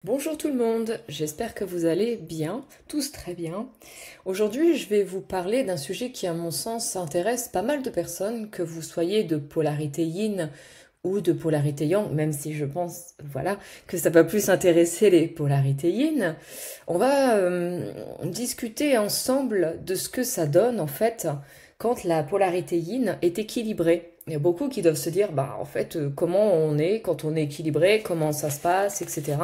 Bonjour tout le monde, j'espère que vous allez bien, tous très bien. Aujourd'hui, je vais vous parler d'un sujet qui, à mon sens, intéresse pas mal de personnes, que vous soyez de polarité yin ou de polarité yang, même si je pense, voilà, que ça va plus intéresser les polarités yin. On va discuter ensemble de ce que ça donne, en fait, quand la polarité yin est équilibrée. Il y a beaucoup qui doivent se dire, bah, en fait, comment on est quand on est équilibré, comment ça se passe, etc.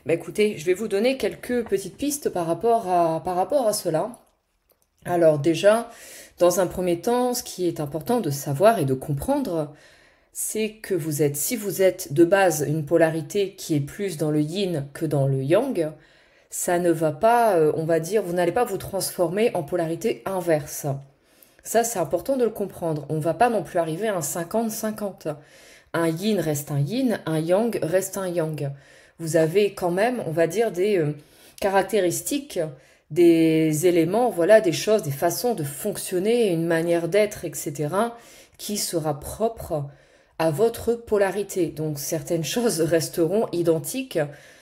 Bah écoutez, je vais vous donner quelques petites pistes par rapport à cela. Alors déjà, dans un premier temps, ce qui est important de savoir et de comprendre, c'est que si vous êtes de base une polarité qui est plus dans le yin que dans le yang, ça ne va pas, on va dire, vous n'allez pas vous transformer en polarité inverse. Ça, c'est important de le comprendre. On ne va pas non plus arriver à un 50-50. Un yin reste un yin, un yang reste un yang. Vous avez quand même, on va dire, des caractéristiques, des éléments, voilà, des choses, des façons de fonctionner, une manière d'être, etc., qui sera propre à votre polarité. Donc certaines choses resteront identiques.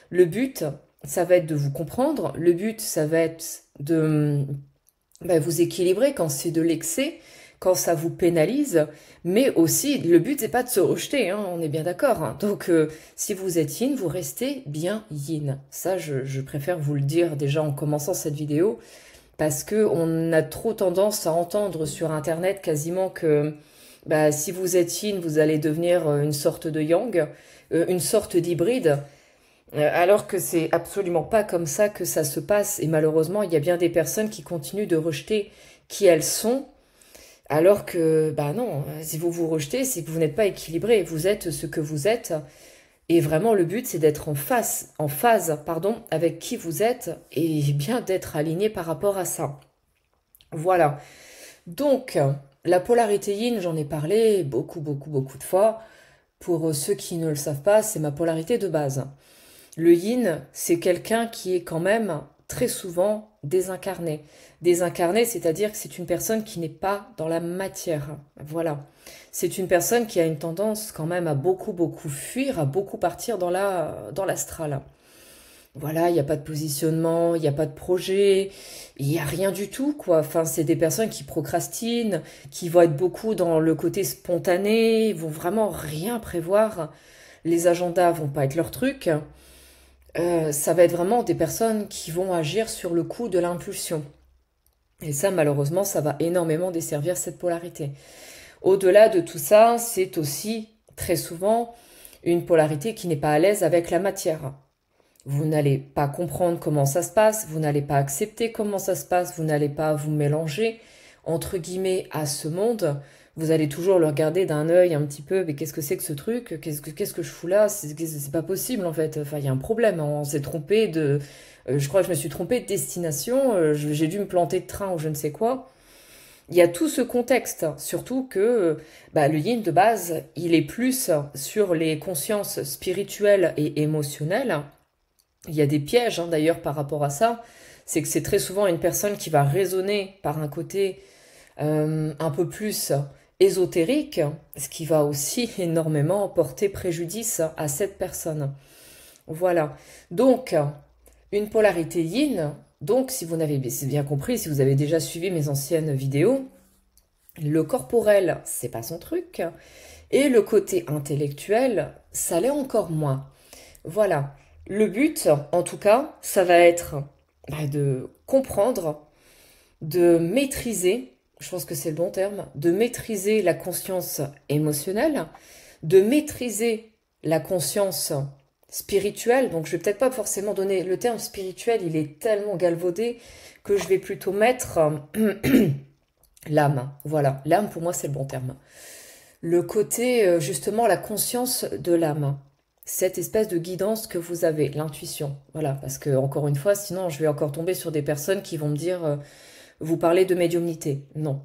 Le but, ça va être de vous comprendre. Le but, ça va être de vous équilibrer quand c'est de l'excès, quand ça vous pénalise, mais aussi le but c'est pas de se rejeter, hein, on est bien d'accord. Hein. Donc si vous êtes yin, vous restez bien yin. Ça, je préfère vous le dire déjà en commençant cette vidéo, parce que on a trop tendance à entendre sur internet quasiment que si vous êtes yin, vous allez devenir une sorte de yang, une sorte d'hybride. Alors que c'est absolument pas comme ça que ça se passe. Et malheureusement, il y a bien des personnes qui continuent de rejeter qui elles sont, alors que, bah non, si vous vous rejetez, c'est que vous n'êtes pas équilibré. Vous êtes ce que vous êtes. Et vraiment, le but, c'est d'être en phase, pardon, avec qui vous êtes et bien d'être aligné par rapport à ça. Voilà. Donc, la polarité yin, j'en ai parlé beaucoup, beaucoup, beaucoup de fois. Pour ceux qui ne le savent pas, c'est ma polarité de base. Le yin, c'est quelqu'un qui est quand même très souvent désincarné. Désincarné, c'est-à-dire que c'est une personne qui n'est pas dans la matière. Voilà. C'est une personne qui a une tendance quand même à beaucoup, beaucoup fuir, à beaucoup partir dans l'astral. Voilà, il n'y a pas de positionnement, il n'y a pas de projet, il n'y a rien du tout, quoi. Enfin, c'est des personnes qui procrastinent, qui vont être beaucoup dans le côté spontané, ils vont vraiment rien prévoir. Les agendas vont pas être leur truc. Ça va être vraiment des personnes qui vont agir sur le coup de l'impulsion. Et ça, malheureusement, ça va énormément desservir cette polarité. Au-delà de tout ça, c'est aussi très souvent une polarité qui n'est pas à l'aise avec la matière. Vous n'allez pas comprendre comment ça se passe, vous n'allez pas accepter comment ça se passe, vous n'allez pas vous mélanger, entre guillemets, à ce monde. Vous allez toujours le regarder d'un œil un petit peu, mais qu'est-ce que c'est que ce truc? Qu'est-ce que je fous là? C'est pas possible en fait. Enfin, il y a un problème. Hein. On s'est trompé de. Je crois que je me suis trompée de destination. J'ai dû me planter de train ou je ne sais quoi. Il y a tout ce contexte, surtout que le yin de base, il est plus sur les consciences spirituelles et émotionnelles. Il y a des pièges hein, d'ailleurs par rapport à ça. C'est que c'est très souvent une personne qui va raisonner par un côté un peu plus ésotérique, ce qui va aussi énormément porter préjudice à cette personne. Voilà. Donc, une polarité yin, donc si vous n'avez bien compris, si vous avez déjà suivi mes anciennes vidéos, le corporel, c'est pas son truc, et le côté intellectuel, ça l'est encore moins. Voilà. Le but, en tout cas, ça va être de comprendre, de maîtriser, je pense que c'est le bon terme, de maîtriser la conscience émotionnelle, de maîtriser la conscience spirituelle. Donc je vais peut-être pas forcément donner le terme spirituel, il est tellement galvaudé que je vais plutôt mettre l'âme. Voilà, l'âme pour moi c'est le bon terme. Le côté justement la conscience de l'âme. Cette espèce de guidance que vous avez, l'intuition. Voilà, parce que encore une fois, sinon je vais encore tomber sur des personnes qui vont me dire vous parlez de médiumnité. Non.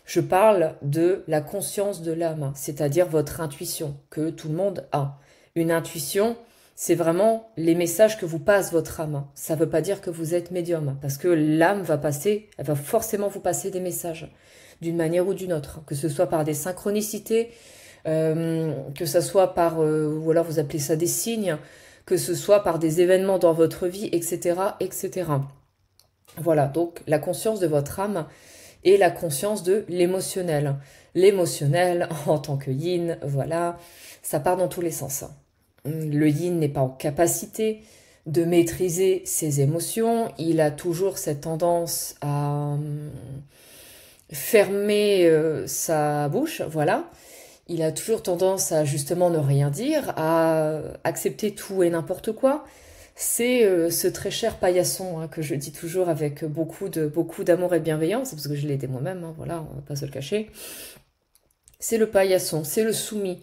Je parle de la conscience de l'âme, c'est-à-dire votre intuition que tout le monde a. Une intuition, c'est vraiment les messages que vous passe votre âme. Ça ne veut pas dire que vous êtes médium, parce que l'âme va passer, elle va forcément vous passer des messages, d'une manière ou d'une autre, que ce soit par des synchronicités, que ce soit par, ou alors vous appelez ça des signes, que ce soit par des événements dans votre vie, etc., etc. Voilà, donc la conscience de votre âme et la conscience de l'émotionnel. L'émotionnel, en tant que yin, voilà, ça part dans tous les sens. Le yin n'est pas en capacité de maîtriser ses émotions, il a toujours cette tendance à fermer sa bouche, voilà. Il a toujours tendance à justement ne rien dire, à accepter tout et n'importe quoi. C'est ce très cher paillasson que je dis toujours avec beaucoup d'amour et de bienveillance, parce que je l'ai été moi-même, voilà, on va pas se le cacher. C'est le paillasson, c'est le soumis.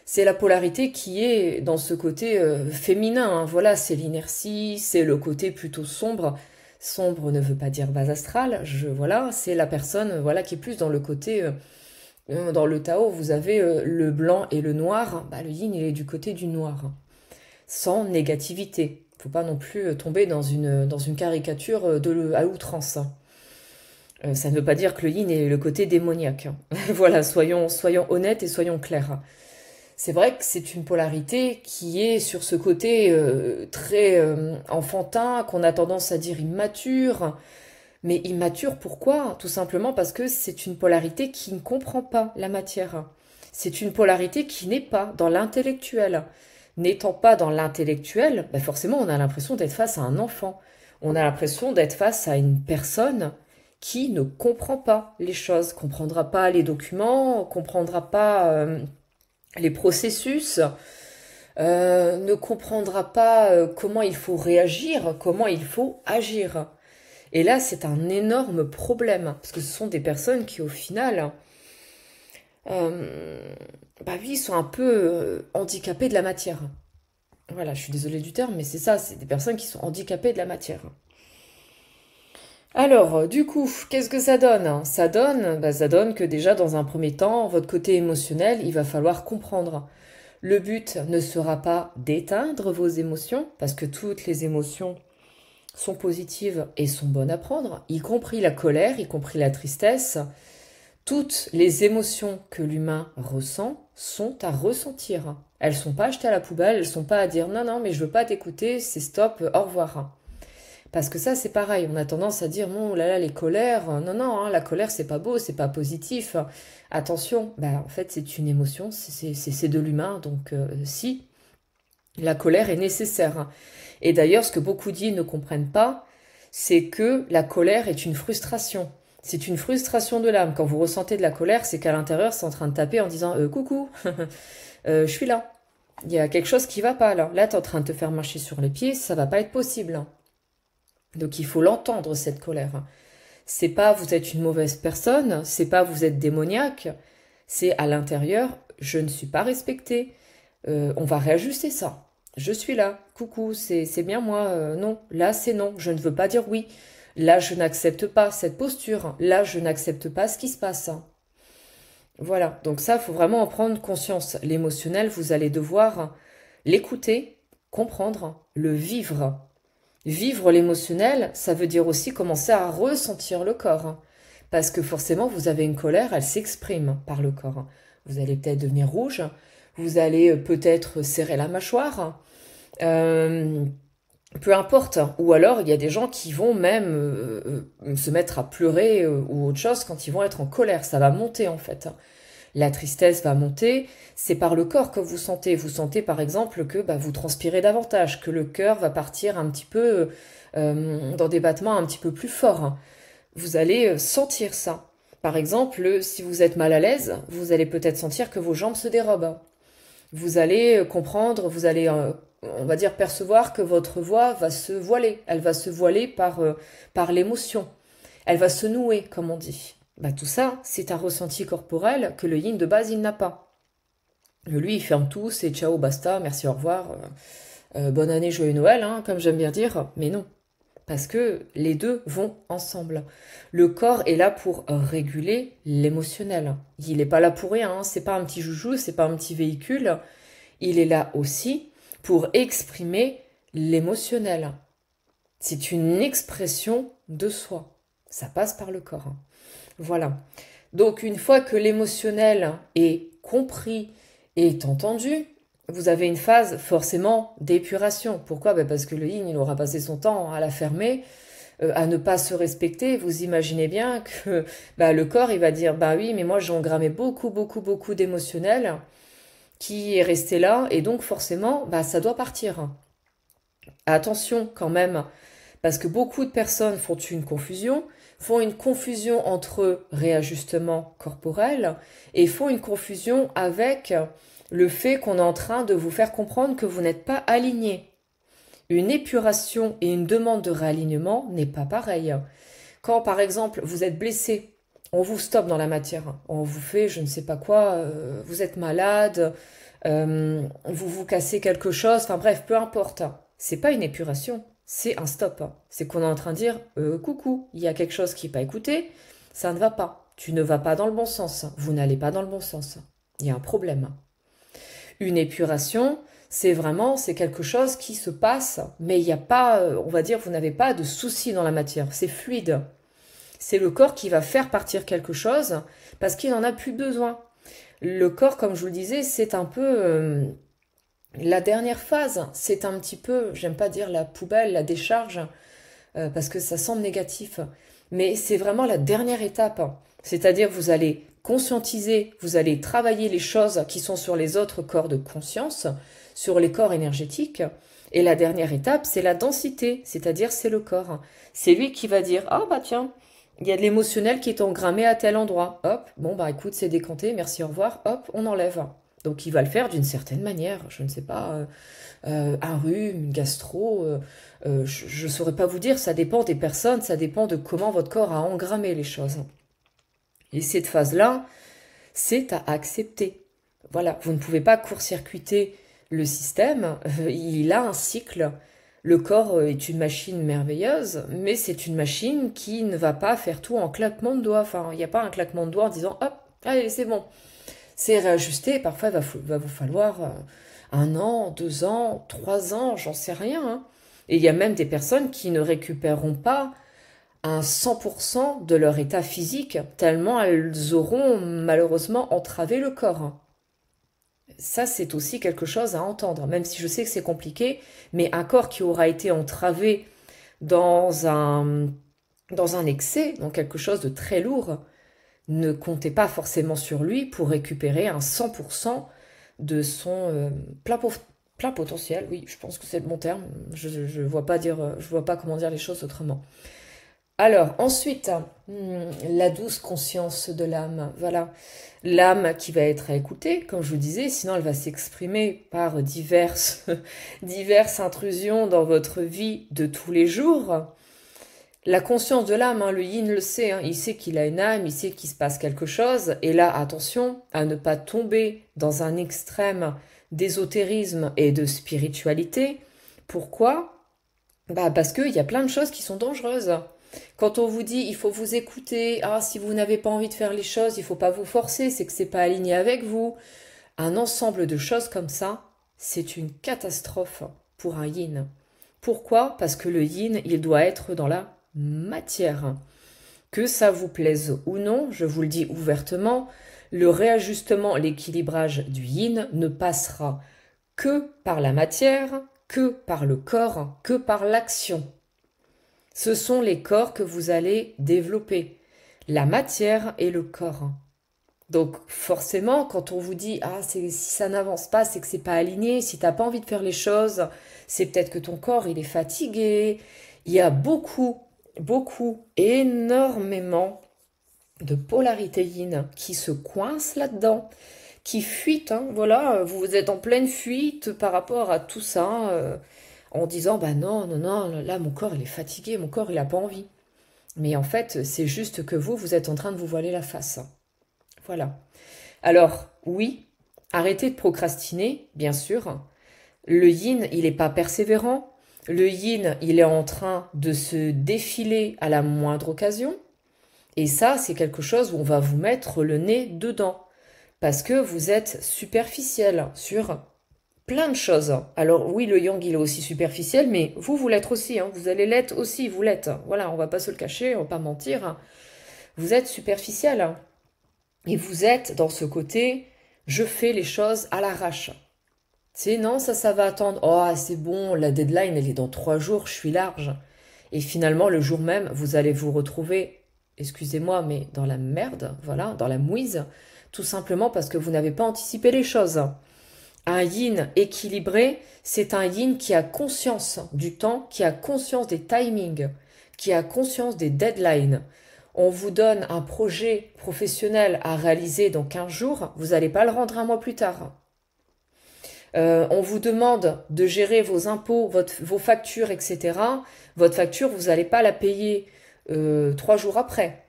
C'est la polarité qui est dans ce côté féminin, voilà, c'est l'inertie, c'est le côté plutôt sombre. Sombre ne veut pas dire bas astral, voilà, c'est la personne voilà, qui est plus dans le côté... dans le Tao, vous avez le blanc et le noir. Le yin, il est du côté du noir. Sans négativité. Il ne faut pas non plus tomber dans une caricature à outrance. Ça ne veut pas dire que le yin est le côté démoniaque. Voilà, soyons honnêtes et soyons clairs. C'est vrai que c'est une polarité qui est sur ce côté très enfantin, qu'on a tendance à dire immature. Mais immature, pourquoi? Tout simplement parce que c'est une polarité qui ne comprend pas la matière. C'est une polarité qui n'est pas dans l'intellectuel. N'étant pas dans l'intellectuel, forcément on a l'impression d'être face à un enfant. On a l'impression d'être face à une personne qui ne comprend pas les choses, comprendra pas les documents, comprendra pas les processus, ne comprendra pas comment il faut réagir, comment il faut agir. Et là, c'est un énorme problème, parce que ce sont des personnes qui, au final, oui, sont un peu handicapées de la matière. Voilà, je suis désolée du terme, mais c'est ça, c'est des personnes qui sont handicapées de la matière. Alors, du coup, qu'est-ce que ça donne? Ça donne que déjà, dans un premier temps, votre côté émotionnel, il va falloir comprendre. Le but ne sera pas d'éteindre vos émotions, parce que toutes les émotions sont positives et sont bonnes à prendre, y compris la colère, y compris la tristesse. Toutes les émotions que l'humain ressent sont à ressentir. Elles sont pas jetées à la poubelle, elles sont pas à dire non, non, mais je veux pas t'écouter, c'est stop, au revoir. Parce que ça, c'est pareil, on a tendance à dire non, là là, les colères, non, non, la colère, c'est pas beau, c'est pas positif. Attention, en fait, c'est une émotion, c'est de l'humain, donc si, la colère est nécessaire. Et d'ailleurs, ce que beaucoup d'îles ne comprennent pas, c'est que la colère est une frustration. C'est une frustration de l'âme. Quand vous ressentez de la colère, c'est qu'à l'intérieur, c'est en train de taper en disant coucou, je suis là. Il y a quelque chose qui va pas là. Là, tu es en train de te faire marcher sur les pieds, ça va pas être possible. Donc il faut l'entendre, cette colère. C'est pas vous êtes une mauvaise personne, c'est pas vous êtes démoniaque, c'est à l'intérieur, je ne suis pas respectée. On va réajuster ça. Je suis là, coucou, c'est bien moi, non, là c'est non, je ne veux pas dire oui, là je n'accepte pas cette posture, là je n'accepte pas ce qui se passe. Voilà, donc ça, il faut vraiment en prendre conscience. L'émotionnel, vous allez devoir l'écouter, comprendre, le vivre. Vivre l'émotionnel, ça veut dire aussi commencer à ressentir le corps. Parce que forcément, vous avez une colère, elle s'exprime par le corps. Vous allez peut-être devenir rouge, vous allez peut-être serrer la mâchoire, peu importe. Ou alors, il y a des gens qui vont même se mettre à pleurer ou autre chose quand ils vont être en colère. Ça va monter en fait. La tristesse va monter, c'est par le corps que vous sentez. Vous sentez par exemple que vous transpirez davantage, que le cœur va partir un petit peu dans des battements un petit peu plus forts. Vous allez sentir ça. Par exemple, si vous êtes mal à l'aise, vous allez peut-être sentir que vos jambes se dérobent. Vous allez comprendre, vous allez, on va dire, percevoir que votre voix va se voiler. Elle va se voiler par l'émotion. Elle va se nouer, comme on dit. Tout ça, c'est un ressenti corporel que le yin de base, il n'a pas. Lui, il ferme tout, c'est ciao, basta, merci, au revoir, bonne année, joyeux Noël, comme j'aime bien dire, mais non. Parce que les deux vont ensemble. Le corps est là pour réguler l'émotionnel. Il n'est pas là pour rien, c'est pas un petit joujou, c'est pas un petit véhicule. Il est là aussi pour exprimer l'émotionnel. C'est une expression de soi. Ça passe par le corps. Voilà. Donc une fois que l'émotionnel est compris et entendu, vous avez une phase forcément d'épuration. Pourquoi? Ben parce que le yin, il aura passé son temps à la fermer, à ne pas se respecter. Vous imaginez bien que bah, le corps, il va dire, bah oui, mais moi j'ai engrammé beaucoup, beaucoup, beaucoup d'émotionnel qui est resté là, et donc forcément, bah, ça doit partir. Attention quand même, parce que beaucoup de personnes font une confusion entre réajustement corporel et font une confusion avec le fait qu'on est en train de vous faire comprendre que vous n'êtes pas aligné. Une épuration et une demande de réalignement n'est pas pareil. Quand par exemple vous êtes blessé, on vous stoppe dans la matière, on vous fait je ne sais pas quoi, vous êtes malade, vous vous cassez quelque chose, enfin bref, peu importe. C'est pas une épuration, c'est un stop. C'est qu'on est en train de dire coucou, il y a quelque chose qui n'est pas écouté, ça ne va pas. Tu ne vas pas dans le bon sens, vous n'allez pas dans le bon sens. Il y a un problème. Une épuration, c'est quelque chose qui se passe, mais il n'y a pas, on va dire, vous n'avez pas de souci dans la matière, c'est fluide. C'est le corps qui va faire partir quelque chose parce qu'il n'en a plus besoin. Le corps, comme je vous le disais, c'est un peu la dernière phase. C'est un petit peu, j'aime pas dire la poubelle, la décharge, parce que ça semble négatif. Mais c'est vraiment la dernière étape. C'est-à-dire vous allez conscientiser, vous allez travailler les choses qui sont sur les autres corps de conscience, sur les corps énergétiques. Et la dernière étape, c'est la densité, c'est-à-dire c'est le corps. C'est lui qui va dire, ah bah tiens, il y a de l'émotionnel qui est engrammé à tel endroit. Hop, bon bah écoute, c'est décanté, merci, au revoir, hop, on enlève. Donc il va le faire d'une certaine manière, je ne sais pas, un rhume, une gastro, je ne saurais pas vous dire, ça dépend des personnes, ça dépend de comment votre corps a engrammé les choses. Et cette phase-là, c'est à accepter. Voilà, vous ne pouvez pas court-circuiter le système, il a un cycle. Le corps est une machine merveilleuse, mais c'est une machine qui ne va pas faire tout en claquement de doigts. Enfin, il n'y a pas un claquement de doigts en disant hop, allez, c'est bon. C'est réajusté, parfois il va vous falloir 1 an, 2 ans, 3 ans, j'en sais rien. Hein. Et il y a même des personnes qui ne récupéreront pas un 100% de leur état physique, tellement elles auront malheureusement entravé le corps. Ça, c'est aussi quelque chose à entendre, même si je sais que c'est compliqué, mais un corps qui aura été entravé dans dans un excès, dans quelque chose de très lourd, ne comptez pas forcément sur lui pour récupérer un 100% de son plein potentiel. Oui, je pense que c'est le bon terme. Je vois pas je vois pas comment dire les choses autrement. Alors, ensuite, la douce conscience de l'âme. Voilà. L'âme qui va être à écouter, comme je vous disais, sinon elle va s'exprimer par diverses intrusions dans votre vie de tous les jours. La conscience de l'âme, hein, le yin le sait, hein, il sait qu'il a une âme, il sait qu'il se passe quelque chose, et là, attention à ne pas tomber dans un extrême d'ésotérisme et de spiritualité. Pourquoi? Bah parce qu'il y a plein de choses qui sont dangereuses. Quand on vous dit il faut vous écouter, ah si vous n'avez pas envie de faire les choses, il faut pas vous forcer, c'est que c'est pas aligné avec vous. Un ensemble de choses comme ça, c'est une catastrophe pour un yin. Pourquoi? Parce que le yin, il doit être dans la matière. Que ça vous plaise ou non, je vous le dis ouvertement, le réajustement, l'équilibrage du yin ne passera que par la matière, que par le corps, que par l'action. Ce sont les corps que vous allez développer, la matière et le corps. Donc forcément, quand on vous dit ah si ça n'avance pas, c'est que c'est pas aligné, si t'as pas envie de faire les choses, c'est peut-être que ton corps il est fatigué. Il y a énormément de polarité yin qui se coince là-dedans, qui fuite. Hein, voilà, vous êtes en pleine fuite par rapport à tout ça, en disant bah non, non, non, là mon corps il est fatigué, mon corps il a pas envie. Mais en fait, c'est juste que vous êtes en train de vous voiler la face. Voilà. Alors, oui, arrêtez de procrastiner, bien sûr. Le yin, il n'est pas persévérant. Le yin, il est en train de se défiler à la moindre occasion. Et ça, c'est quelque chose où on va vous mettre le nez dedans. Parce que vous êtes superficiel sur plein de choses. Alors oui, le yang, il est aussi superficiel, mais vous l'êtes aussi. Hein. Vous allez l'être aussi, vous l'êtes. Voilà, on va pas se le cacher, on va pas mentir. Vous êtes superficiel. Et vous êtes dans ce côté, je fais les choses à l'arrache. C'est non, ça va attendre. Oh, c'est bon, la deadline, elle est dans 3 jours, je suis large. Et finalement, le jour même, vous allez vous retrouver, excusez-moi, mais dans la merde, voilà, dans la mouise, tout simplement parce que vous n'avez pas anticipé les choses. Un yin équilibré, c'est un yin qui a conscience du temps, qui a conscience des timings, qui a conscience des deadlines. On vous donne un projet professionnel à réaliser dans 15 jours, vous n'allez pas le rendre un mois plus tard. On vous demande de gérer vos impôts, vos factures, etc. Votre facture, vous n'allez pas la payer 3 jours après.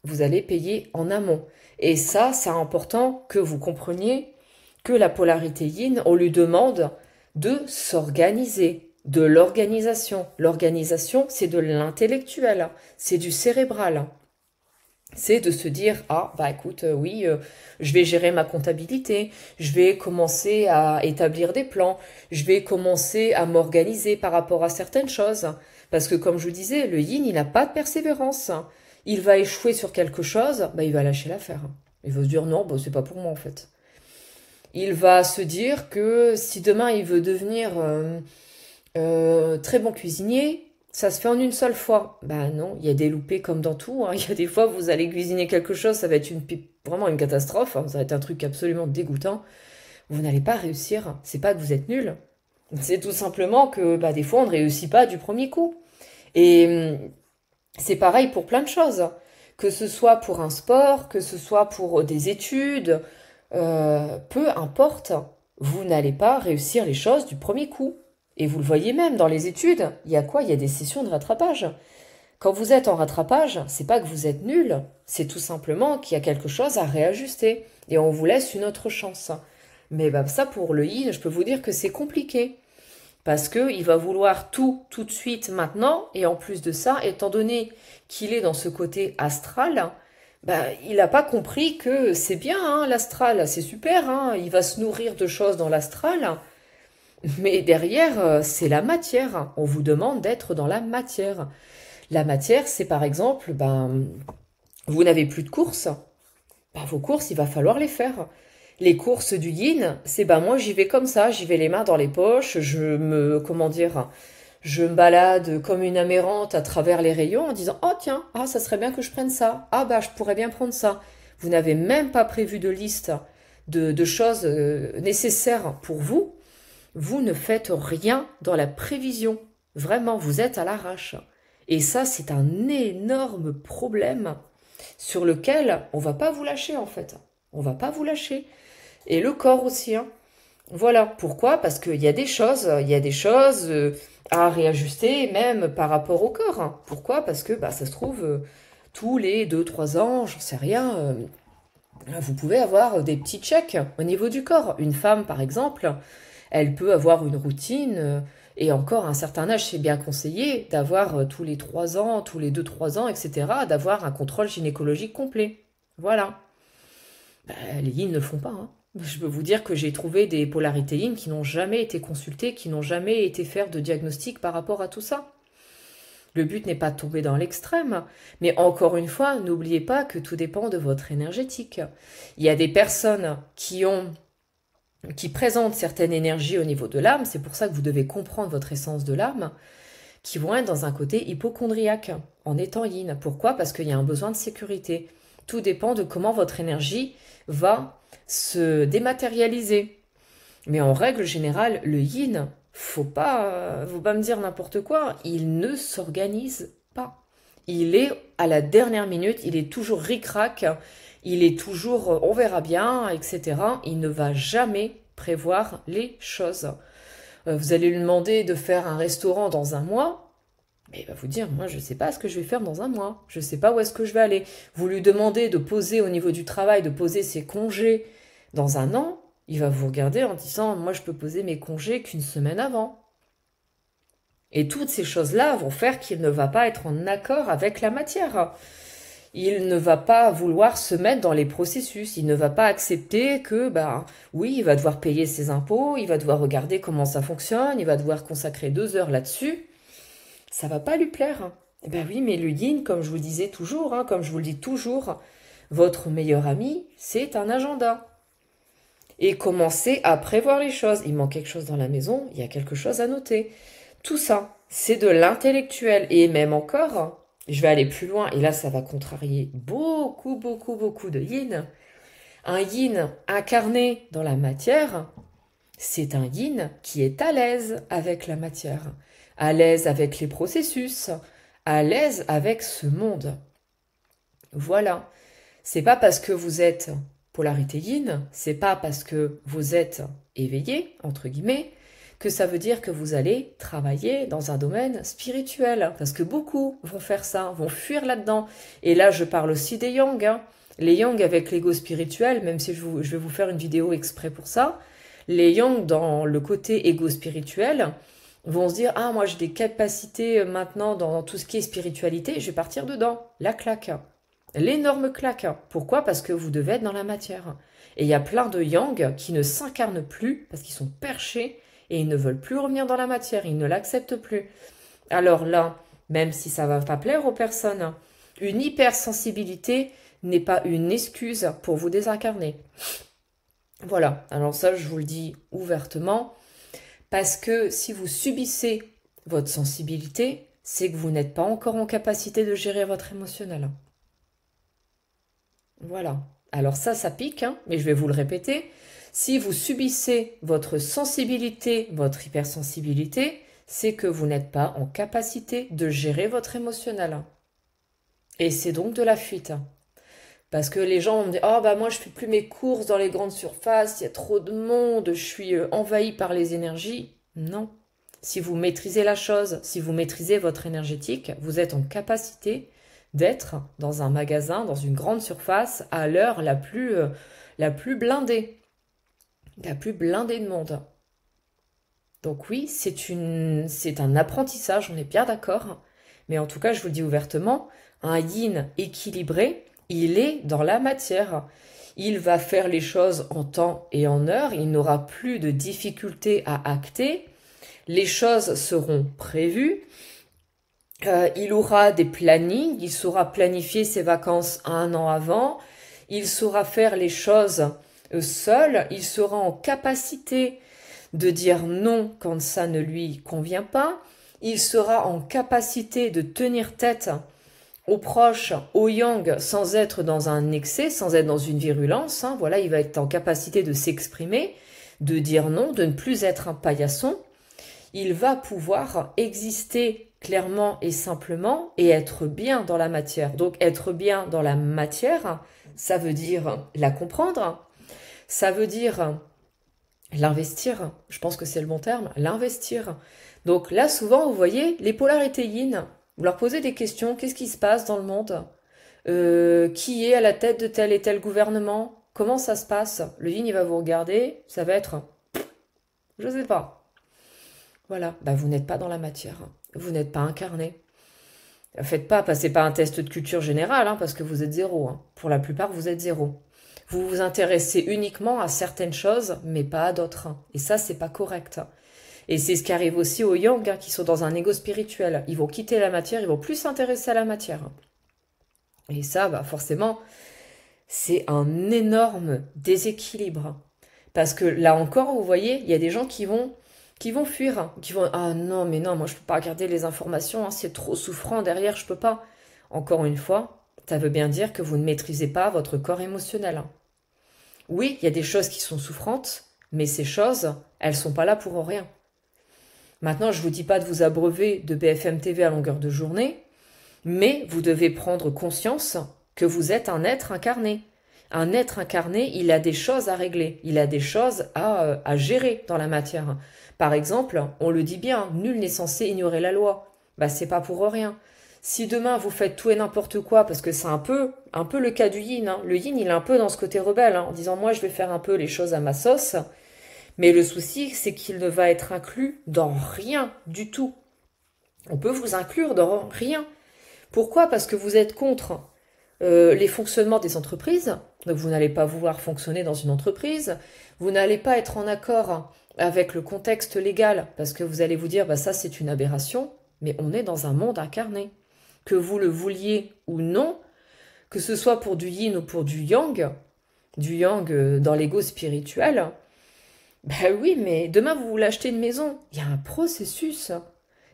Vous allez payer en amont. Et ça, c'est important que vous compreniez que la polarité yin, on lui demande de s'organiser, de l'organisation. L'organisation, c'est de l'intellectuel, c'est du cérébral. C'est de se dire, ah, bah écoute, oui, je vais gérer ma comptabilité, je vais commencer à établir des plans, je vais commencer à m'organiser par rapport à certaines choses. Parce que comme je vous disais, le yin, il n'a pas de persévérance. Il va échouer sur quelque chose, bah il va lâcher l'affaire. Il va se dire, non, bah, c'est pas pour moi en fait. Il va se dire que si demain il veut devenir très bon cuisinier, ça se fait en une seule fois. Ben non, il y a des loupés comme dans tout, hein. Il y a des fois, vous allez cuisiner quelque chose, ça va être vraiment une catastrophe, hein. Ça va être un truc absolument dégoûtant. Vous n'allez pas réussir. C'est pas que vous êtes nul. C'est tout simplement que bah, des fois, on ne réussit pas du premier coup. Et c'est pareil pour plein de choses. Que ce soit pour un sport, que ce soit pour des études, peu importe, vous n'allez pas réussir les choses du premier coup. Et vous le voyez même dans les études, il y a quoi? Il y a des sessions de rattrapage. Quand vous êtes en rattrapage, c'est pas que vous êtes nul, c'est tout simplement qu'il y a quelque chose à réajuster et on vous laisse une autre chance. Mais bah, ça pour le yin, je peux vous dire que c'est compliqué parce que il va vouloir tout de suite maintenant et en plus de ça, étant donné qu'il est dans ce côté astral, bah, il n'a pas compris que c'est bien hein, l'astral, c'est super, hein, il va se nourrir de choses dans l'astral. Mais derrière, c'est la matière. On vous demande d'être dans la matière. La matière, c'est par exemple, ben, vous n'avez plus de courses. Ben, vos courses, il va falloir les faire. Les courses du yin, c'est ben moi j'y vais comme ça, j'y vais les mains dans les poches, comment dire, je me balade comme une amérante à travers les rayons en disant oh tiens, ah ça serait bien que je prenne ça, ah bah je pourrais bien prendre ça. Vous n'avez même pas prévu de liste de choses nécessaires pour vous. Vous ne faites rien dans la prévision. Vraiment, vous êtes à l'arrache. Et ça, c'est un énorme problème sur lequel on va pas vous lâcher en fait. On va pas vous lâcher. Et le corps aussi. Hein. Voilà. Pourquoi? Parce qu'il y a des choses, à réajuster même par rapport au corps. Hein. Pourquoi? Parce que bah, ça se trouve, tous les 2, 3 ans, j'en sais rien, vous pouvez avoir des petits checks au niveau du corps. Une femme, par exemple, elle peut avoir une routine, et encore à un certain âge, c'est bien conseillé d'avoir tous les 3 ans, tous les 2, 3 ans, etc., d'avoir un contrôle gynécologique complet. Voilà. Ben, les yin ne le font pas. Hein. Je peux vous dire que j'ai trouvé des polarités yin qui n'ont jamais été consultées, qui n'ont jamais été faire de diagnostic par rapport à tout ça. Le but n'est pas de tomber dans l'extrême, mais encore une fois, n'oubliez pas que tout dépend de votre énergétique. Il y a des personnes qui présentent certaines énergies au niveau de l'âme, c'est pour ça que vous devez comprendre votre essence de l'âme, qui vont être dans un côté hypochondriaque, en étant yin. Pourquoi? Parce qu'il y a un besoin de sécurité. Tout dépend de comment votre énergie va se dématérialiser. Mais en règle générale, le yin, faut pas me dire n'importe quoi, il ne s'organise pas. Il est à la dernière minute, il est toujours ric-rac, il est toujours on verra bien, etc. Il ne va jamais prévoir les choses. Vous allez lui demander de faire un restaurant dans un mois, mais il va vous dire, moi je ne sais pas ce que je vais faire dans un mois, je ne sais pas où est-ce que je vais aller. Vous lui demandez de poser au niveau du travail, de poser ses congés dans un an, il va vous regarder en disant, moi je peux poser mes congés qu'une semaine avant. Et toutes ces choses-là vont faire qu'il ne va pas être en accord avec la matière. Il ne va pas vouloir se mettre dans les processus, il ne va pas accepter que, ben, oui, il va devoir payer ses impôts, il va devoir regarder comment ça fonctionne, il va devoir consacrer 2 heures là-dessus. Ça va pas lui plaire. Eh ben oui, mais le yin, comme je vous le disais toujours, hein, comme je vous le dis toujours, votre meilleur ami, c'est un agenda. et commencer à prévoir les choses. Il manque quelque chose dans la maison, il y a quelque chose à noter. Tout ça, c'est de l'intellectuel. Et même encore, je vais aller plus loin, et là ça va contrarier beaucoup, beaucoup, beaucoup de yin. Un yin incarné dans la matière, c'est un yin qui est à l'aise avec la matière, à l'aise avec les processus, à l'aise avec ce monde. Voilà. C'est pas parce que vous êtes polarité yin, c'est pas parce que vous êtes éveillé, entre guillemets, que ça veut dire que vous allez travailler dans un domaine spirituel. Parce que beaucoup vont faire ça, vont fuir là-dedans. Et là, je parle aussi des yang. Hein. Les yang avec l'ego spirituel, même si je vais vous faire une vidéo exprès pour ça, les yang dans le côté égo spirituel vont se dire « Ah, moi j'ai des capacités maintenant dans tout ce qui est spiritualité, je vais partir dedans. » La claque. L'énorme claque. Pourquoi? Parce que vous devez être dans la matière. Et il y a plein de yang qui ne s'incarnent plus parce qu'ils sont perchés et ils ne veulent plus revenir dans la matière, ils ne l'acceptent plus. Alors là, même si ça ne va pas plaire aux personnes, une hypersensibilité n'est pas une excuse pour vous désincarner. Voilà, alors ça je vous le dis ouvertement, parce que si vous subissez votre sensibilité, c'est que vous n'êtes pas encore en capacité de gérer votre émotionnel. Voilà. Alors ça pique, hein, mais je vais vous le répéter. Si vous subissez votre sensibilité, votre hypersensibilité, c'est que vous n'êtes pas en capacité de gérer votre émotionnel. Et c'est donc de la fuite. Parce que les gens vont me dire « Oh, bah moi, je fais plus mes courses dans les grandes surfaces, il y a trop de monde, je suis envahi par les énergies. » Non. Si vous maîtrisez la chose, si vous maîtrisez votre énergétique, vous êtes en capacité d'être dans un magasin, dans une grande surface, à l'heure la plus blindée. La plus blindée de monde. Donc oui, c'est un apprentissage, on est bien d'accord. Mais en tout cas, je vous le dis ouvertement, un yin équilibré, il est dans la matière. Il va faire les choses en temps et en heure, il n'aura plus de difficultés à acter. Les choses seront prévues. Il aura des plannings, il saura planifier ses vacances un an avant, il saura faire les choses seul, il sera en capacité de dire non quand ça ne lui convient pas, il sera en capacité de tenir tête aux proches, aux yang, sans être dans un excès, sans être dans une virulence. Hein. Voilà, il va être en capacité de s'exprimer, de dire non, de ne plus être un paillasson. Il va pouvoir exister clairement et simplement et être bien dans la matière. Donc être bien dans la matière, ça veut dire la comprendre, ça veut dire l'investir, je pense que c'est le bon terme, l'investir. Donc là, souvent, vous voyez, les polarités yin, vous leur posez des questions, qu'est-ce qui se passe dans le monde? Qui est à la tête de tel et tel gouvernement? Comment ça se passe? Le yin, il va vous regarder, ça va être, je sais pas. Voilà, bah vous n'êtes pas dans la matière, vous n'êtes pas incarné. Faites pas, passez pas un test de culture générale, hein, parce que vous êtes zéro. Hein. Pour la plupart, vous êtes zéro. Vous vous intéressez uniquement à certaines choses, mais pas à d'autres. Et ça, c'est pas correct. Et c'est ce qui arrive aussi aux yang, hein, qui sont dans un ego spirituel. Ils vont quitter la matière, ils vont plus s'intéresser à la matière. Et ça, bah forcément, c'est un énorme déséquilibre. Parce que là encore, vous voyez, il y a des gens qui vont fuir, qui vont « Ah non, mais non, moi je peux pas regarder les informations, hein, c'est trop souffrant derrière, je peux pas. » Encore une fois, ça veut bien dire que vous ne maîtrisez pas votre corps émotionnel. Oui, il y a des choses qui sont souffrantes, mais ces choses, elles sont pas là pour rien. Maintenant, je vous dis pas de vous abreuver de BFM TV à longueur de journée, mais vous devez prendre conscience que vous êtes un être incarné. Un être incarné, il a des choses à régler, il a des choses à gérer dans la matière. Par exemple, on le dit bien, nul n'est censé ignorer la loi. Bah, c'est pas pour rien. Si demain vous faites tout et n'importe quoi, parce que c'est un peu le cas du yin, hein. Le yin, il est un peu dans ce côté rebelle, hein, en disant moi je vais faire un peu les choses à ma sauce. Mais le souci, c'est qu'il ne va être inclus dans rien du tout. On peut vous inclure dans rien. Pourquoi? Parce que vous êtes contre les fonctionnements des entreprises. Donc vous n'allez pas vouloir fonctionner dans une entreprise. Vous n'allez pas être en accord avec le contexte légal, parce que vous allez vous dire, bah ça c'est une aberration, mais on est dans un monde incarné. Que vous le vouliez ou non, que ce soit pour du yin ou pour du yang, du yang dans l'ego spirituel. Ben oui, mais demain vous voulez acheter une maison. Il y a un processus.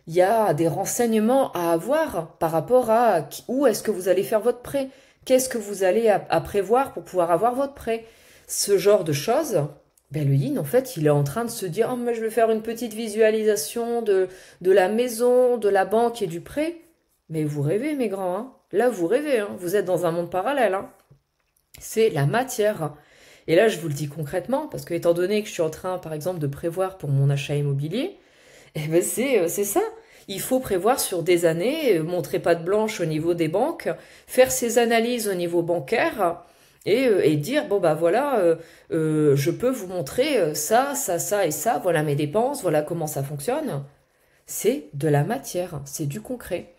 Il y a des renseignements à avoir par rapport à où est-ce que vous allez faire votre prêt. Qu'est-ce que vous allez à prévoir pour pouvoir avoir votre prêt. Ce genre de choses, ben le yin, en fait, il est en train de se dire « Oh, mais je vais faire une petite visualisation de la maison, de la banque et du prêt. » Mais vous rêvez, mes grands, hein. Là, vous rêvez, hein. Vous êtes dans un monde parallèle, hein. C'est la matière. Et là, je vous le dis concrètement, parce que étant donné que je suis en train, par exemple, de prévoir pour mon achat immobilier, eh ben c'est ça. Il faut prévoir sur des années, montrer patte blanche au niveau des banques, faire ses analyses au niveau bancaire et dire, bon bah voilà, je peux vous montrer ça, ça, ça et ça, voilà mes dépenses, voilà comment ça fonctionne. C'est de la matière, c'est du concret.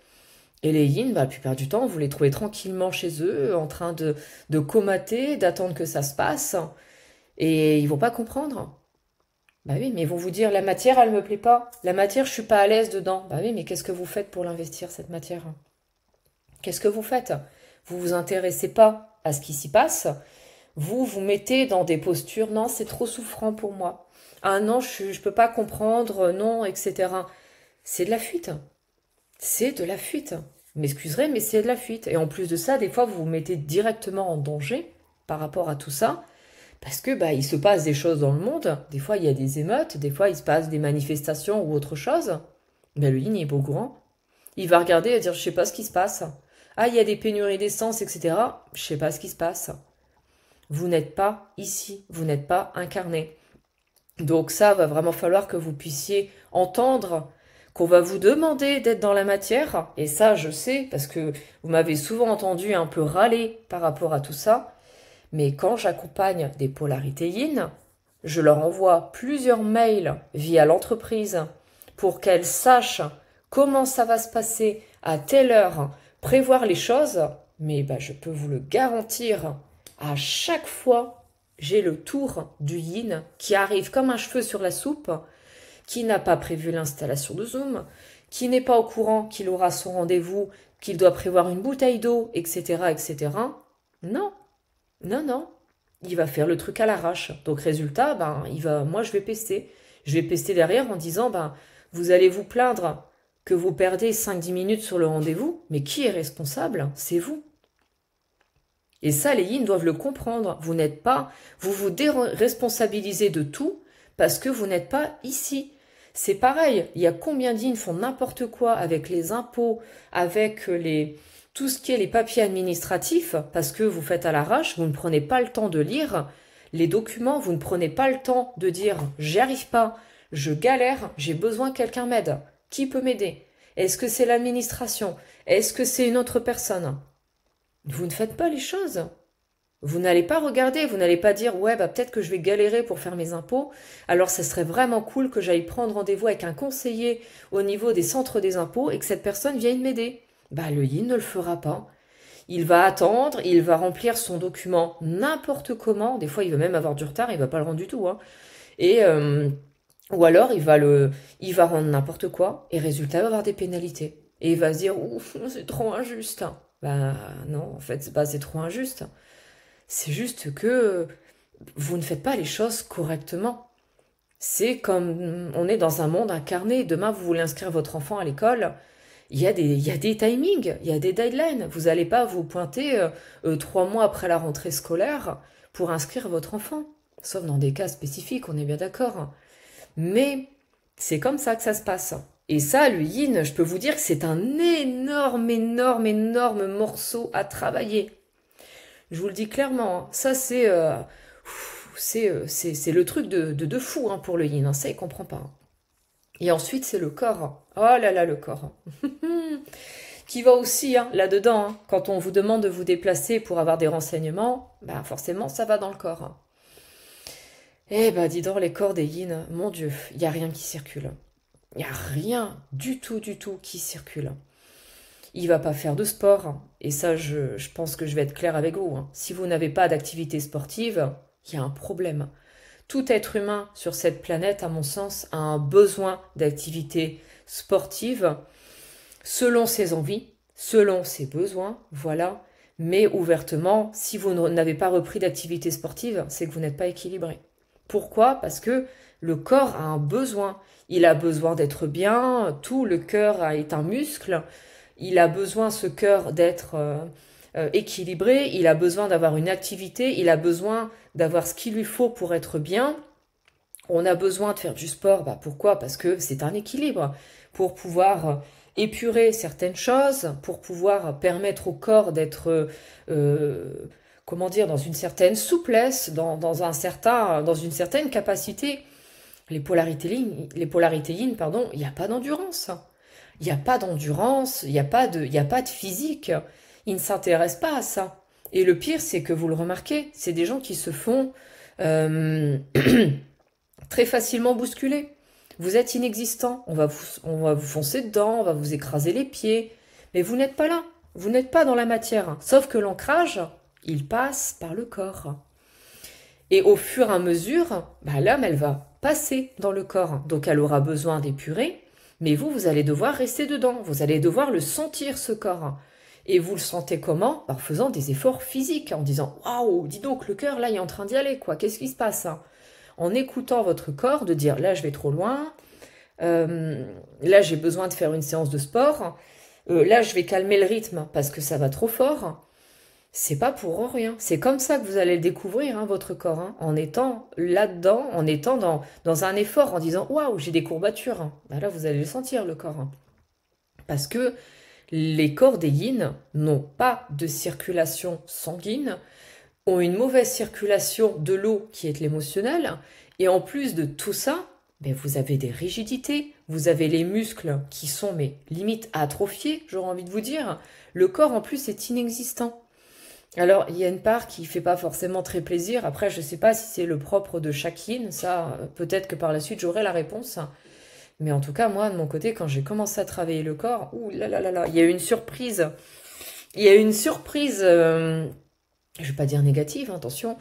Et les yin, bah, la plupart du temps, vous les trouvez tranquillement chez eux, en train de comater, d'attendre que ça se passe, et ils vont pas comprendre. Bah oui, mais ils vont vous dire, la matière, elle me plaît pas. La matière, je suis pas à l'aise dedans. Bah oui, mais qu'est-ce que vous faites pour l'investir, cette matière? Qu'est-ce que vous faites? Vous vous intéressez pas à ce qui s'y passe. Vous vous mettez dans des postures, non, c'est trop souffrant pour moi. Ah non, je peux pas comprendre, non, etc. C'est de la fuite. C'est de la fuite. Vous m'excuserez, mais c'est de la fuite. Et en plus de ça, des fois, vous vous mettez directement en danger par rapport à tout ça. Parce que bah, il se passe des choses dans le monde. Des fois, il y a des émeutes, des fois, il se passe des manifestations ou autre chose. Ben, le yin est pas au courant. Il va regarder et dire, je sais pas ce qui se passe. Ah, il y a des pénuries d'essence, etc. Je sais pas ce qui se passe. Vous n'êtes pas ici, vous n'êtes pas incarné. Donc ça, va vraiment falloir que vous puissiez entendre qu'on va vous demander d'être dans la matière. Et ça, je sais, parce que vous m'avez souvent entendu un peu râler par rapport à tout ça. Mais quand j'accompagne des polarités yin, je leur envoie plusieurs mails via l'entreprise pour qu'elles sachent comment ça va se passer à telle heure, prévoir les choses. Mais bah, je peux vous le garantir, à chaque fois, j'ai le tour du yin qui arrive comme un cheveu sur la soupe, qui n'a pas prévu l'installation de Zoom, qui n'est pas au courant qu'il aura son rendez-vous, qu'il doit prévoir une bouteille d'eau, etc., etc. Non, non, non. Il va faire le truc à l'arrache. Donc résultat, ben, moi je vais pester. Je vais pester derrière en disant, ben, vous allez vous plaindre que vous perdez 5-10 minutes sur le rendez-vous, mais qui est responsable? C'est vous. Et ça, les yin doivent le comprendre. Vous vous déresponsabilisez de tout parce que vous n'êtes pas ici. C'est pareil. Il y a combien d'yin font n'importe quoi avec les impôts, avec tout ce qui est les papiers administratifs, parce que vous faites à l'arrache, vous ne prenez pas le temps de lire les documents, vous ne prenez pas le temps de dire j'y arrive pas, je galère, j'ai besoin que quelqu'un m'aide. Qui peut m'aider? Est-ce que c'est l'administration? Est-ce que c'est une autre personne? Vous ne faites pas les choses. Vous n'allez pas regarder, vous n'allez pas dire ouais bah peut-être que je vais galérer pour faire mes impôts, alors ça serait vraiment cool que j'aille prendre rendez-vous avec un conseiller au niveau des centres des impôts et que cette personne vienne m'aider. Bah le yin ne le fera pas. Il va attendre, il va remplir son document n'importe comment, des fois il va même avoir du retard, il va pas le rendre du tout, hein. Et ou alors il va rendre n'importe quoi et résultat il va avoir des pénalités. Et il va se dire ouf c'est trop injuste. Bah non en fait c'est trop injuste. C'est juste que vous ne faites pas les choses correctement. C'est comme on est dans un monde incarné. Demain, vous voulez inscrire votre enfant à l'école. Il y a des timings, il y a des deadlines. Vous n'allez pas vous pointer 3 mois après la rentrée scolaire pour inscrire votre enfant. Sauf dans des cas spécifiques, on est bien d'accord. Mais c'est comme ça que ça se passe. Et ça, le yin, je peux vous dire que c'est un énorme, énorme, énorme morceau à travailler. Je vous le dis clairement, hein. Ça c'est le truc de fou hein, pour le yin, hein. Ça il comprend pas, hein. Et ensuite c'est le corps. Oh là là le corps. Qui va aussi hein, là-dedans. Hein. Quand on vous demande de vous déplacer pour avoir des renseignements, bah forcément ça va dans le corps. Hein. Eh bah dis donc les corps des yin, mon Dieu, il n'y a rien qui circule. Il n'y a rien du tout qui circule. Il va pas faire de sport. Et ça, je pense que je vais être claire avec vous. Hein. Si vous n'avez pas d'activité sportive, il y a un problème. Tout être humain sur cette planète, à mon sens, a un besoin d'activité sportive selon ses envies, selon ses besoins, voilà. Mais ouvertement, si vous n'avez pas repris d'activité sportive, c'est que vous n'êtes pas équilibré. Pourquoi? Parce que le corps a un besoin. Il a besoin d'être bien, tout le cœur est un muscle. Il a besoin, ce cœur, d'être équilibré. Il a besoin d'avoir une activité. Il a besoin d'avoir ce qu'il lui faut pour être bien. On a besoin de faire du sport. Bah, pourquoi? Parce que c'est un équilibre. Pour pouvoir épurer certaines choses, pour pouvoir permettre au corps d'être, comment dire, dans une certaine souplesse, dans une certaine capacité. Les polarités yin, pardon, il n'y a pas d'endurance. Il n'y a pas d'endurance, il y a pas de physique. Ils ne s'intéressent pas à ça. Et le pire, c'est que vous le remarquez, c'est des gens qui se font euh, très facilement bousculer. Vous êtes inexistant, on va vous foncer dedans, on va vous écraser les pieds, mais vous n'êtes pas là, vous n'êtes pas dans la matière. Sauf que l'ancrage, il passe par le corps. Et au fur et à mesure, bah, l'âme, elle va passer dans le corps. Donc elle aura besoin d'épurer, mais vous allez devoir rester dedans. Vous allez devoir le sentir, ce corps. Et vous le sentez comment? En faisant des efforts physiques, en disant waouh, dis donc, le cœur, là, il est en train d'y aller, quoi. Qu'est-ce qui se passe, hein? En écoutant votre corps, de dire là, je vais trop loin, là, j'ai besoin de faire une séance de sport, là, je vais calmer le rythme parce que ça va trop fort. C'est pas pour rien. C'est comme ça que vous allez le découvrir, hein, votre corps, hein, en étant là-dedans, en étant dans un effort, en disant waouh, j'ai des courbatures, hein. Ben là, vous allez le sentir, le corps, hein. Parce que les corps des yin n'ont pas de circulation sanguine, ont une mauvaise circulation de l'eau qui est l'émotionnel, et en plus de tout ça, ben vous avez des rigidités, vous avez les muscles qui sont mais limite atrophiés, j'aurais envie de vous dire. Le corps en plus est inexistant. Alors, il y a une part qui fait pas forcément très plaisir. Après, je sais pas si c'est le propre de chaque yin. Ça, peut-être que par la suite, j'aurai la réponse. Mais en tout cas, moi, de mon côté, quand j'ai commencé à travailler le corps, ouh là là là là, il y a eu une surprise. Il y a eu une surprise, je vais pas dire négative, hein, attention,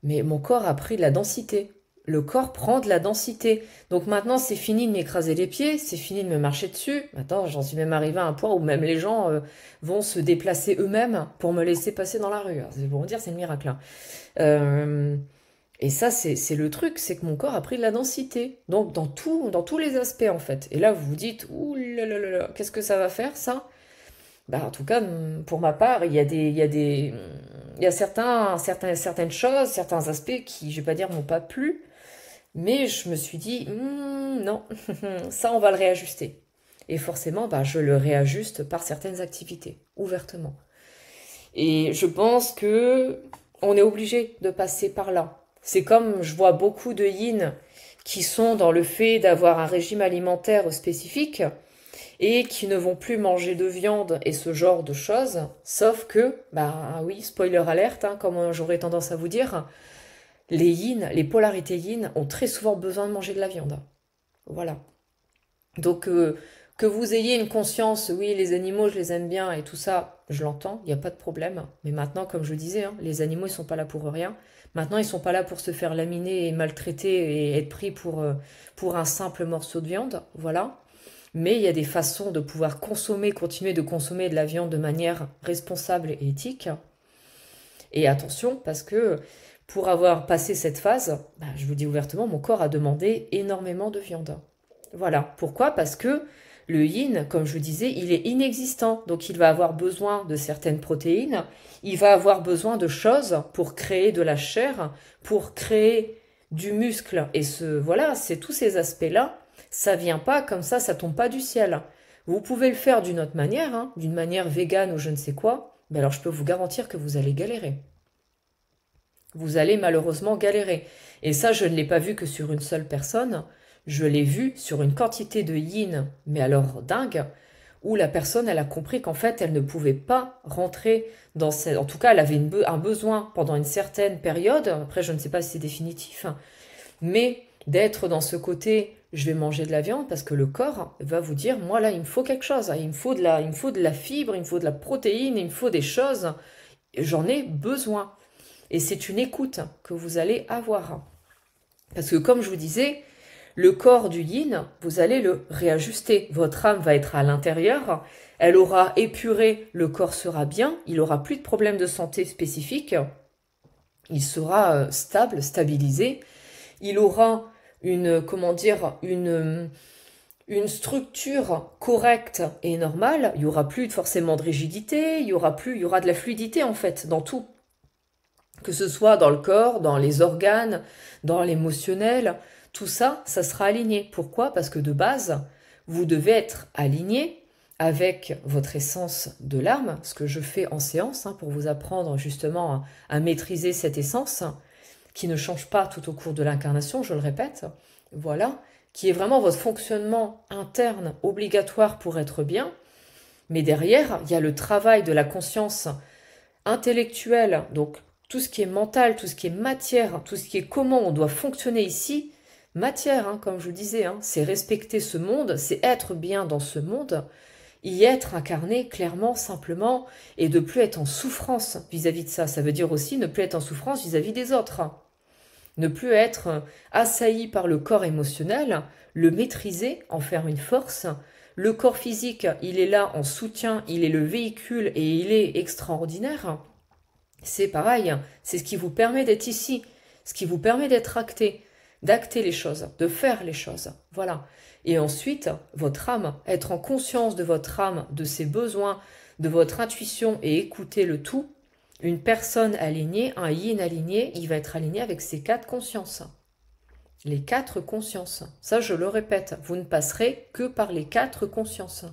mais mon corps a pris de la densité. Le corps prend de la densité. Donc maintenant, c'est fini de m'écraser les pieds, c'est fini de me marcher dessus. Maintenant, j'en suis même arrivée à un point où même les gens vont se déplacer eux-mêmes pour me laisser passer dans la rue. Alors, c'est pour vous dire, c'est le miracle, hein. Euh, et ça, c'est le truc, c'est que mon corps a pris de la densité. Donc dans tous les aspects, en fait. Et là, vous vous dites, ouh là là là là, qu'est-ce que ça va faire, ça? Bah, en tout cas, pour ma part, il y a certaines choses, certains aspects qui, je vais pas dire, m'ont pas plu, mais je me suis dit, non, ça, on va le réajuster. Et forcément, bah, je le réajuste par certaines activités, ouvertement. Et je pense que on est obligé de passer par là. C'est comme je vois beaucoup de yin qui sont dans le fait d'avoir un régime alimentaire spécifique et qui ne vont plus manger de viande et ce genre de choses, sauf que, bah oui, spoiler alerte, hein, comme j'aurais tendance à vous dire, les yin, les polarités yin ont très souvent besoin de manger de la viande. Voilà. Donc que vous ayez une conscience, oui, les animaux, je les aime bien et tout ça, je l'entends, il n'y a pas de problème. Mais maintenant, comme je disais, hein, les animaux, ils sont pas là pour rien. Maintenant, ils sont pas là pour se faire laminer et maltraiter et être pris pour un simple morceau de viande. Voilà. Mais il y a des façons de pouvoir consommer, continuer de consommer de la viande de manière responsable et éthique. Et attention, parce que pour avoir passé cette phase, bah, je vous dis ouvertement, mon corps a demandé énormément de viande. Voilà. Pourquoi? Parce que le yin, comme je vous disais, il est inexistant. Donc il va avoir besoin de certaines protéines, il va avoir besoin de choses pour créer de la chair, pour créer du muscle. Et voilà, c'est tous ces aspects-là. Ça vient pas comme ça tombe pas du ciel. Vous pouvez le faire d'une autre manière, hein, d'une manière végane ou je ne sais quoi. Mais alors je peux vous garantir que vous allez galérer. Vous allez malheureusement galérer. Et ça, je ne l'ai pas vu que sur une seule personne. Je l'ai vu sur une quantité de yin, mais alors dingue, où la personne, elle a compris qu'en fait, elle ne pouvait pas rentrer dans cette... En tout cas, elle avait un besoin pendant une certaine période, après je ne sais pas si c'est définitif, mais d'être dans ce côté, je vais manger de la viande, parce que le corps va vous dire, moi là, il me faut quelque chose, il me faut il me faut de la fibre, il me faut de la protéine, il me faut des choses, j'en ai besoin. Et c'est une écoute que vous allez avoir. Parce que comme je vous disais, Le corps du yin, vous allez le réajuster. Votre âme va être à l'intérieur, elle aura épuré, le corps sera bien, il n'aura plus de problèmes de santé spécifiques, il sera stable, stabilisé, il aura une structure correcte et normale, il n'y aura plus forcément de rigidité, il y aura de la fluidité en fait dans tout. Que ce soit dans le corps, dans les organes, dans l'émotionnel, tout ça, ça sera aligné. Pourquoi? Parce que de base, vous devez être aligné avec votre essence de l'âme, ce que je fais en séance pour vous apprendre justement à maîtriser cette essence qui ne change pas tout au cours de l'incarnation, je le répète, voilà, qui est vraiment votre fonctionnement interne obligatoire pour être bien. Mais derrière, il y a le travail de la conscience intellectuelle, donc tout ce qui est mental, tout ce qui est matière, tout ce qui est comment on doit fonctionner ici, matière, comme je vous disais, c'est respecter ce monde, c'est être bien dans ce monde, y être incarné clairement, simplement, et de plus être en souffrance vis-à-vis de ça. Ça veut dire aussi ne plus être en souffrance vis-à-vis des autres. Ne plus être assailli par le corps émotionnel, le maîtriser, en faire une force. Le corps physique, il est là en soutien, il est le véhicule et il est extraordinaire. C'est pareil, c'est ce qui vous permet d'être ici, ce qui vous permet d'être acté, d'acter les choses, de faire les choses. Voilà. Et ensuite, votre âme, être en conscience de votre âme, de ses besoins, de votre intuition et écouter le tout. Une personne alignée, un yin aligné, il va être aligné avec ses 4 consciences. Les 4 consciences. Ça, je le répète, vous ne passerez que par les 4 consciences.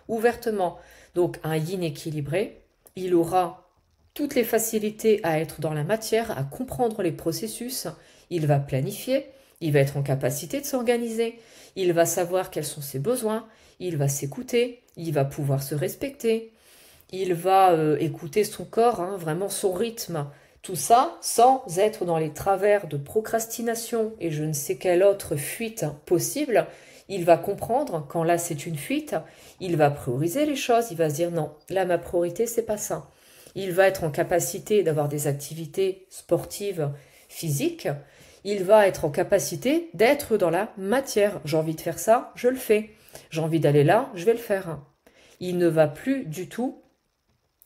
Ouvertement. Donc, un yin équilibré, il aura toutes les facilités à être dans la matière, à comprendre les processus. Il va planifier, il va être en capacité de s'organiser, il va savoir quels sont ses besoins, il va s'écouter, il va pouvoir se respecter, il va écouter son corps, vraiment son rythme. Tout ça sans être dans les travers de procrastination et je ne sais quelle autre fuite possible. Il va comprendre quand là c'est une fuite, il va prioriser les choses, il va se dire non, là ma priorité c'est pas ça. Il va être en capacité d'avoir des activités sportives, physiques. Il va être en capacité d'être dans la matière. J'ai envie de faire ça, je le fais. J'ai envie d'aller là, je vais le faire. Il ne va plus du tout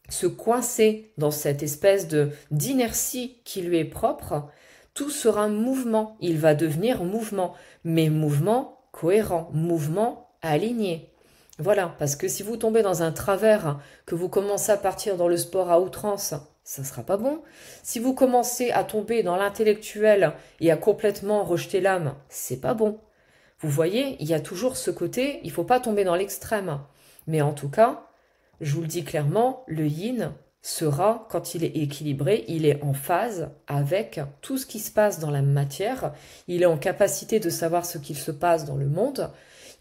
se coincer dans cette espèce d'inertie qui lui est propre. Tout sera mouvement. Il va devenir mouvement, mais mouvement cohérent, mouvement aligné. Voilà, parce que si vous tombez dans un travers, que vous commencez à partir dans le sport à outrance, ça ne sera pas bon. Si vous commencez à tomber dans l'intellectuel et à complètement rejeter l'âme, c'est pas bon. Vous voyez, il y a toujours ce côté, il ne faut pas tomber dans l'extrême. Mais en tout cas, je vous le dis clairement, le yin sera, quand il est équilibré, il est en phase avec tout ce qui se passe dans la matière. Il est en capacité de savoir ce qu'il se passe dans le monde.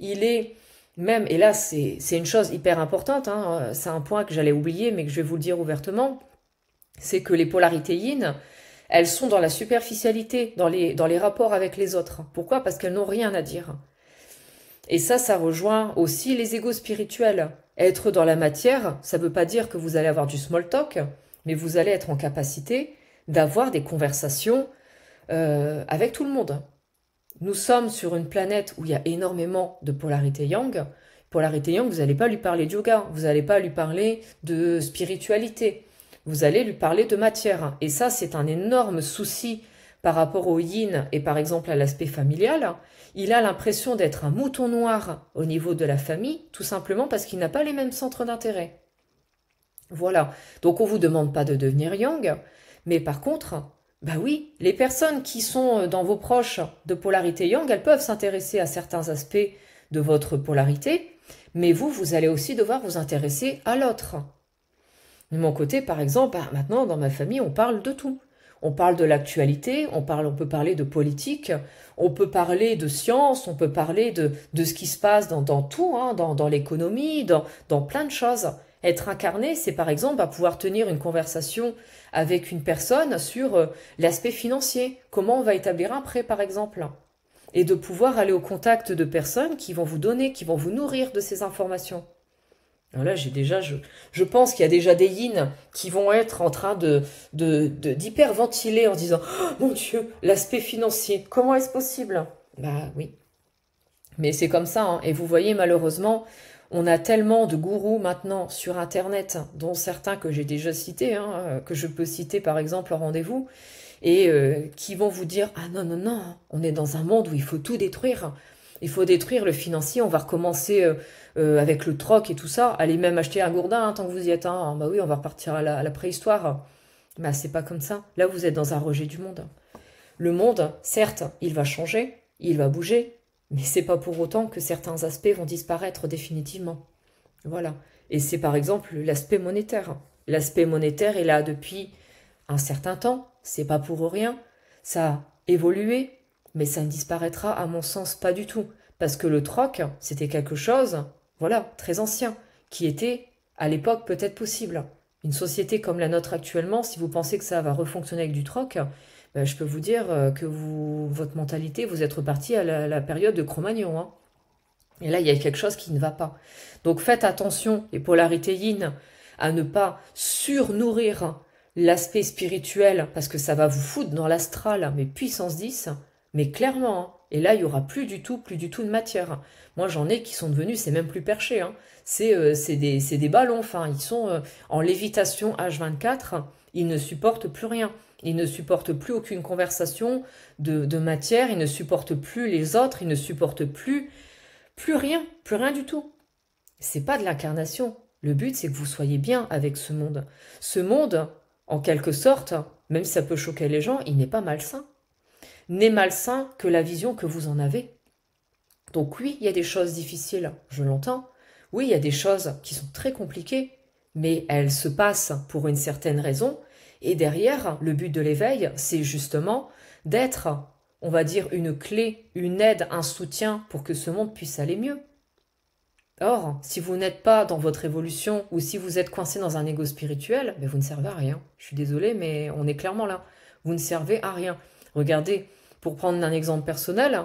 Il est même, et là c'est une chose hyper importante, c'est un point que j'allais oublier mais que je vais vous le dire ouvertement, c'est que les polarités yin, elles sont dans la superficialité, dans les rapports avec les autres. Pourquoi? Parce qu'elles n'ont rien à dire. Et ça rejoint aussi les égos spirituels. Être dans la matière, ça ne veut pas dire que vous allez avoir du small talk, mais vous allez être en capacité d'avoir des conversations avec tout le monde. Nous sommes sur une planète où il y a énormément de polarité yang. Polarité yang, vous n'allez pas lui parler de yoga, vous n'allez pas lui parler de spiritualité, vous allez lui parler de matière. Et ça, c'est un énorme souci par rapport au yin et par exemple à l'aspect familial. Il a l'impression d'être un mouton noir au niveau de la famille, tout simplement parce qu'il n'a pas les mêmes centres d'intérêt. Voilà, donc on ne vous demande pas de devenir yang, mais par contre, bah oui, les personnes qui sont dans vos proches de polarité yang, elles peuvent s'intéresser à certains aspects de votre polarité, mais vous allez aussi devoir vous intéresser à l'autre. De mon côté, par exemple, maintenant, dans ma famille, on parle de tout. On parle de l'actualité, on peut parler de politique, on peut parler de science, on peut parler de ce qui se passe dans tout, dans l'économie, dans plein de choses. Être incarné, c'est par exemple pouvoir tenir une conversation avec une personne sur l'aspect financier, comment on va établir un prêt par exemple, et de pouvoir aller au contact de personnes qui vont vous donner, qui vont vous nourrir de ces informations. Alors là, je pense qu'il y a déjà des yin qui vont être en train d'hyperventiler en disant « Oh mon Dieu, l'aspect financier, comment est-ce possible ?» Bah oui. Mais c'est comme ça, hein. Et vous voyez, malheureusement, on a tellement de gourous maintenant sur Internet, dont certains que j'ai déjà cités, hein, que je peux citer par exemple en rendez-vous, et qui vont vous dire, ah non, non, non, on est dans un monde où il faut tout détruire. Il faut détruire le financier, on va recommencer avec le troc et tout ça. Allez même acheter un gourdin hein, tant que vous y êtes. Hein. Bah oui, on va repartir à la préhistoire. Bah c'est pas comme ça. Là, vous êtes dans un rejet du monde. Le monde, certes, il va changer, il va bouger, mais c'est pas pour autant que certains aspects vont disparaître définitivement. Voilà. Et c'est par exemple l'aspect monétaire. L'aspect monétaire est là depuis un certain temps, c'est pas pour rien. Ça a évolué, mais ça ne disparaîtra à mon sens pas du tout. Parce que le troc, c'était quelque chose, voilà, très ancien, qui était à l'époque peut-être possible. Une société comme la nôtre actuellement, si vous pensez que ça va refonctionner avec du troc, ben, je peux vous dire que votre mentalité, vous êtes reparti à la période de Cro-Magnon. Hein. Et là, il y a quelque chose qui ne va pas. Donc faites attention, les polarités yin, à ne pas surnourrir l'aspect spirituel, parce que ça va vous foutre dans l'astral, mais puissance 10, mais clairement. Hein. Et là, il y aura plus du tout de matière. Moi, j'en ai qui sont devenus, c'est même plus perché. Hein. C'est des ballons, enfin, ils sont en lévitation H24, ils ne supportent plus rien. Ils ne supportent plus aucune conversation de matière, ils ne supportent plus les autres, ils ne supportent plus rien du tout. C'est pas de l'incarnation. Le but, c'est que vous soyez bien avec ce monde. Ce monde, en quelque sorte, même si ça peut choquer les gens, il n'est pas malsain. N'est malsain que la vision que vous en avez. Donc oui, il y a des choses difficiles, je l'entends. Oui, il y a des choses qui sont très compliquées, mais elles se passent pour une certaine raison. Et derrière, le but de l'éveil, c'est justement d'être, on va dire, une clé, une aide, un soutien pour que ce monde puisse aller mieux. Or, si vous n'êtes pas dans votre évolution ou si vous êtes coincé dans un ego spirituel, mais vous ne servez à rien. Je suis désolée, mais on est clairement là. Vous ne servez à rien. Regardez, pour prendre un exemple personnel,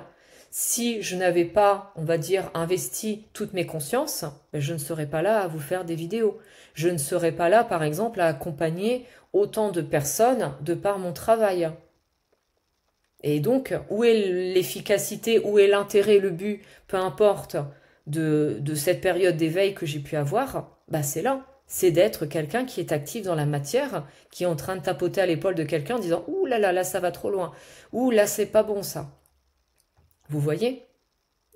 si je n'avais pas, on va dire, investi toutes mes consciences, je ne serais pas là à vous faire des vidéos. Je ne serais pas là, par exemple, à accompagner autant de personnes de par mon travail. Et donc, où est l'efficacité, où est l'intérêt, le but, peu importe, de cette période d'éveil que j'ai pu avoir, bah c'est là. C'est d'être quelqu'un qui est actif dans la matière, qui est en train de tapoter à l'épaule de quelqu'un en disant « Ouh là, ça va trop loin. Ouh là, c'est pas bon ça. » Vous voyez?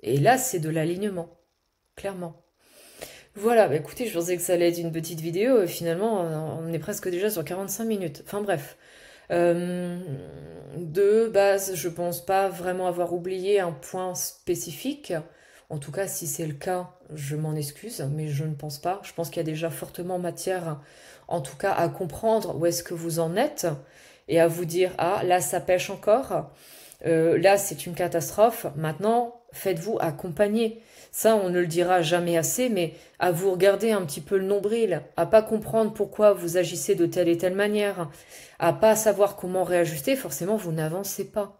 Et là, c'est de l'alignement, clairement. Voilà, bah écoutez, je pensais que ça allait être une petite vidéo. Finalement, on est presque déjà sur 45 minutes. Enfin bref. De base, je pense pas vraiment avoir oublié un point spécifique. En tout cas, si c'est le cas, je m'en excuse, mais je ne pense pas. Je pense qu'il y a déjà fortement matière, en tout cas, à comprendre où est-ce que vous en êtes et à vous dire, ah, là, ça pêche encore. Là, c'est une catastrophe. Maintenant, faites-vous accompagner. Ça, on ne le dira jamais assez, mais à vous regarder un petit peu le nombril, à pas comprendre pourquoi vous agissez de telle et telle manière, à pas savoir comment réajuster, forcément, vous n'avancez pas.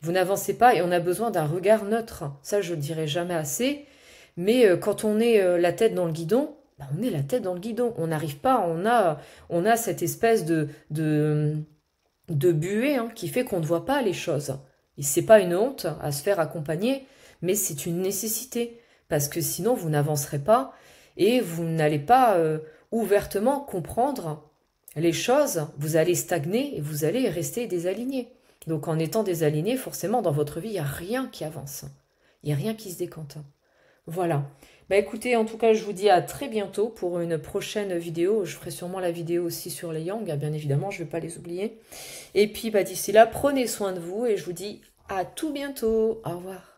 Vous n'avancez pas et on a besoin d'un regard neutre. Ça, je le dirai jamais assez. Mais quand on est la tête dans le guidon, bah, on est la tête dans le guidon. On n'arrive pas, on a cette espèce de buée hein, qui fait qu'on ne voit pas les choses. Et c'est pas une honte à se faire accompagner, mais c'est une nécessité. Parce que sinon, vous n'avancerez pas et vous n'allez pas ouvertement comprendre les choses. Vous allez stagner et vous allez rester désaligné. Donc en étant désaligné, forcément, dans votre vie, il n'y a rien qui avance. Il n'y a rien qui se décante. Voilà. Bah écoutez, en tout cas, je vous dis à très bientôt pour une prochaine vidéo. Je ferai sûrement la vidéo aussi sur les Yang, bien évidemment, je ne vais pas les oublier. Et puis bah, d'ici là, prenez soin de vous et je vous dis à tout bientôt. Au revoir.